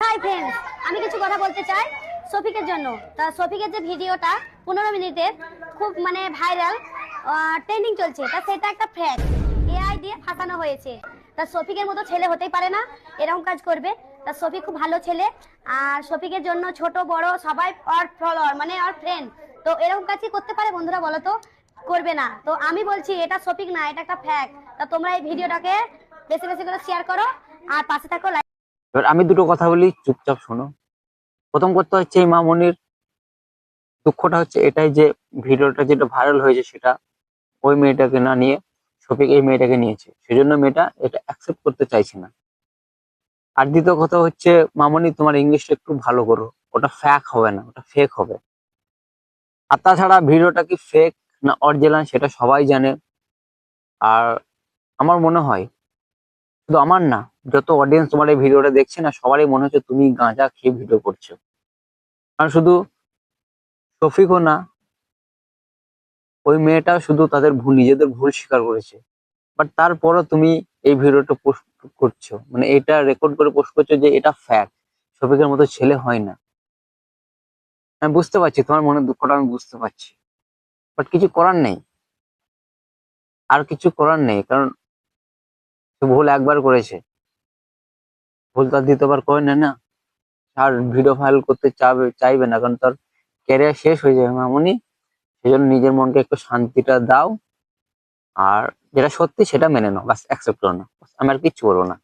Hi friends, আমি কিছু কথা বলতে চাই শফিকের জন্য। তা শফিকের যে ভিডিওটা 15 মিনিটের খুব ভাইরাল ট্রেন্ডিং চলছে, তা সেটা একটা ফ্যাক এআই দিয়ে ফাঁসানো হয়েছে। তা শফিকের মতো ছেলে হতেই পারে না এরকম কাজ করবে। তা শফিক খুব ভালো ছেলে, আর শফিকের জন্য ছোট বড় সবাই ওর ফলোয়ার ওর ফ্রেন্ড। তো এরকম কাজই করতে পারে বন্ধুরা, বলো তো? করবে না। তো আমি বলছি এটা শফিক না, এটা একটা ফ্যাক। তা তোমরা এই ভিডিওটাকে বেশি বেশি করে শেয়ার করো আর পাশে থাকো। এবার আমি দুটো কথা বলি, চুপচাপ শোনো। প্রথম কথা হচ্ছে এই মামনির দুঃখটা হচ্ছে এটাই যে ভিডিওটা যেটা ভাইরাল হয়েছে সেটা ওই মেয়েটাকে না নিয়ে শফিক এই মেয়েটাকে নিয়েছে, সেজন্য মেয়েটা এটা অ্যাকসেপ্ট করতে চাইছে না। আর দ্বিতীয় কথা হচ্ছে, মামনি তোমার ইংলিশটা একটু ভালো করো, ওটা ফ্যাক হবে না, ওটা ফেক হবে। আর তাছাড়া ভিডিওটা কি ফেক না অরিজিনাল সেটা সবাই জানে। আর আমার মনে হয়, শুধু আমার না, যত অডিয়েন্স তোমার এই ভিডিওটা দেখছে না, সবারই মনে হচ্ছে তুমি গাঁজা খেয়ে ভিডিও করছো। কারণ শুধু শফিকও না, ওই মেয়েটা শুধু তাদের ভুল, নিজেদের ভুল স্বীকার করেছে। বাট তারপরও তুমি এই ভিডিওটা পোস্ট করছো, মানে এটা রেকর্ড করে পোস্ট করছো যে এটা ফ্যাক্ট, শফিকের মতো ছেলে হয় না। আমি বুঝতে পারছি তোমার মনের দুঃখটা, আমি বুঝতে পারছি। বাট কিছু করার নেই, আর কিছু করার নেই, কারণ সে ভুল একবার করেছে, ভুল তার দ্বিতীয়বার করে না না। আর ভিডিও ভাইরাল করতে চাইবে না, কারণ তার ক্যারিয়ার শেষ হয়ে যাবে মামুনি। সেই জন্য নিজের মনকে একটু শান্তিটা দাও, আর যেটা সত্যি সেটা মেনে নাও, বাস অ্যাকসেপ্ট করো না। আমি আর কিচ্ছু বলবো না।